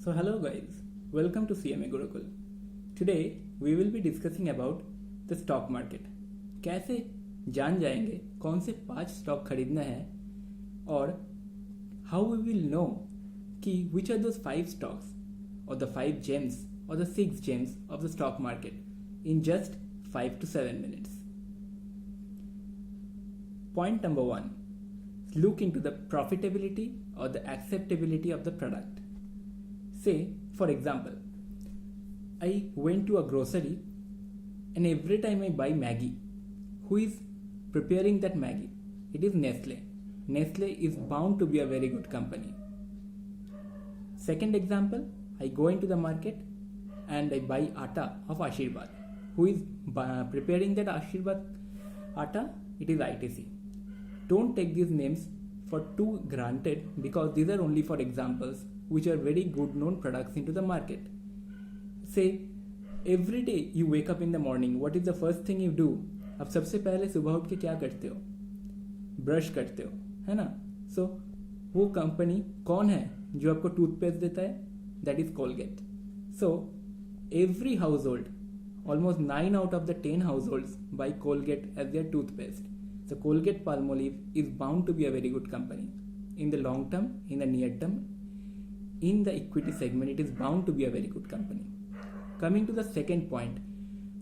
So hello guys, welcome to CMA Gurukul. Today we will be discussing about the stock market. कैसे जान जाएंगे कौन से 5 stock खरीदना है और how we will know कि which are those 5 stocks or the 5 gems or the 6 gems of the stock market in just 5 to 7 minutes. Point number 1. Look into the profitability or the acceptability of the product. Say, for example, I went to a grocery and every time I buy Maggi, who is preparing that Maggi? It is Nestle. Nestle is bound to be a very good company. Second example, I go into the market and I buy atta of Ashirvad. Who is preparing that Ashirvad atta? It is ITC. Don't take these names for too granted because these are only for examples which are very good known products into the market. Say, every day you wake up in the morning, what is the first thing you do? अब सबसे पहले सुबह उठ के क्या करते हो? Brush करते हो, है ना? So वो कंपनी कौन है जो आपको टूथपेस्ट देता है? That is Colgate. So every household, almost 9 out of the 10 households buy Colgate as their toothpaste. So Colgate Palmolive is bound to be a very good company. In the long term, in the near term, in the equity segment, it is bound to be a very good company. Coming to the second point,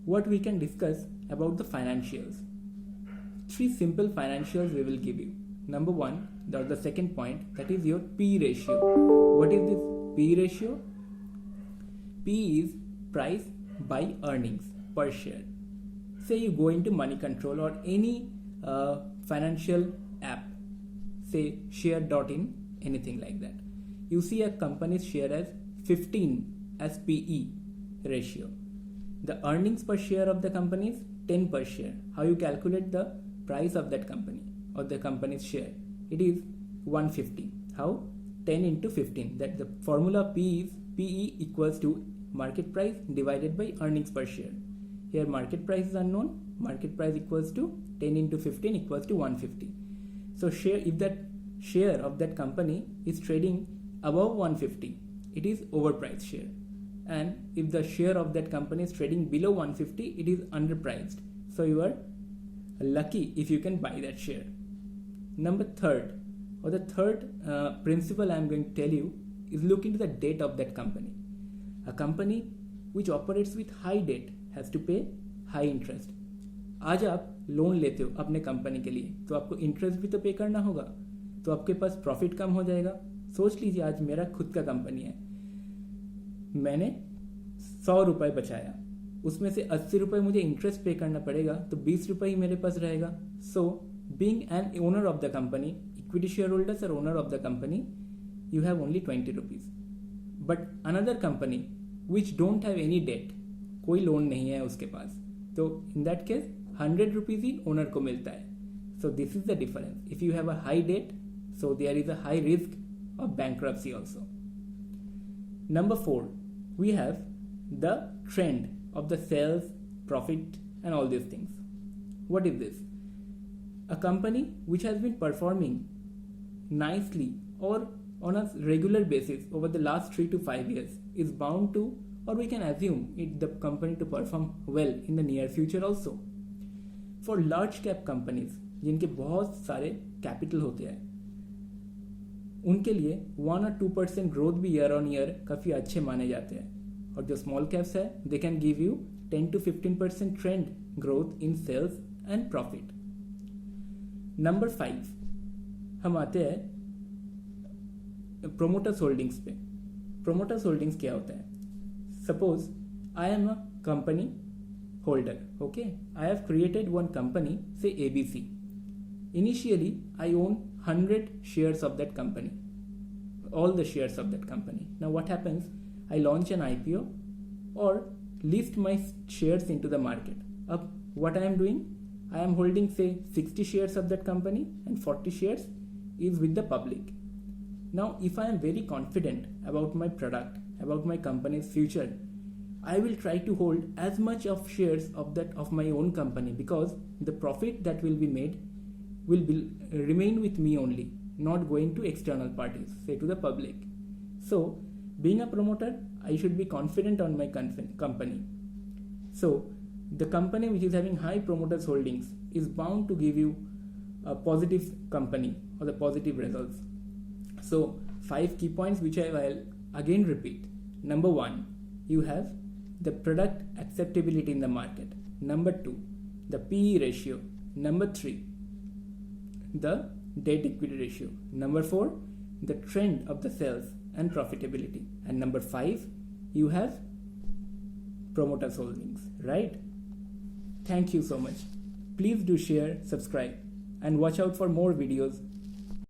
what we can discuss about the financials. 3 simple financials we will give you. Number 1, the second point, that is your P ratio. What is this P ratio? P is price by earnings per share. Say you go into Money Control or any financial app, say share.in, anything like that. You see a company's share as 15 as PE ratio. The earnings per share of the company is 10 per share. How you calculate the price of that company or the company's share? It is 150. How? 10 into 15. That the formula P is PE equals to market price divided by earnings per share. Here market price is unknown. Market price equals to 10 into 15 equals to 150. So share, if that share of that company is trading above 150, it is overpriced share. And if the share of that company is trading below 150, it is underpriced. So you are lucky if you can buy that share. Number third, or the third principle I am going to tell you is look into the debt of that company. A company which operates with high debt has to pay high interest. आज आप loan लेते हो अपने company के लिए तो आपको interest भी तो पे करना होगा, तो आपके पास प्रॉफिट कम हो जाएगा. सोच लीजिए आज मेरा खुद का कंपनी है, मैंने 100 रुपये बचाया, उसमें से 80 रुपये मुझे इंटरेस्ट पे करना पड़ेगा, तो 20 रुपये ही मेरे पास रहेगा. So being an owner of the company, equity share holders और owner of the company, you have only 20 rupees. But another company which don't have any debt, कोई लोन नहीं है उसके पास, तो इन दैट केस 100 रुपीज ही owner को मिलता है. So this is the difference. If you have a high debt, so there is a high risk of bankruptcy also. Number 4, we have the trend of the sales, profit and all these things. What is this? A company which has been performing nicely or on a regular basis over the last 3 to 5 years is bound to, or we can assume the company to perform well in the near future also. For large cap companies जिनके बहुत सारे capital होते हैं, उनके लिए 1 or 2% growth भी year on year काफ़ी अच्छे माने जाते हैं. और जो स्मॉल कैप्स है, they can give you 10 to 15% trend growth in sales and profit. Number 5, हम आते हैं प्रोमोटर्स होल्डिंग्स पे. प्रोमोटर्स होल्डिंग्स क्या होता है? Suppose I am a company holder, okay, I have created one company, say ABC. Initially, I own 100 shares of that company, all the shares of that company. Now what happens? I launch an IPO or list my shares into the market. Up, what I am doing? I am holding say 60 shares of that company and 40 shares is with the public. Now if I am very confident about my product, about my company's future, I will try to hold as much of shares of my own company, because the profit that will be made will remain with me only, not going to external parties, say to the public. So Being a promoter, I should be confident on my company. So, the company which is having high promoters holdings is bound to give you a positive company or the positive results. So, 5 key points which I will again repeat. Number 1, you have the product acceptability in the market. Number 2, the PE ratio. Number 3, the debt equity ratio. Number 4, the trend of the sales and profitability. And number 5, you have promoters holdings, right? Thank you so much. Please do share, subscribe, and watch out for more videos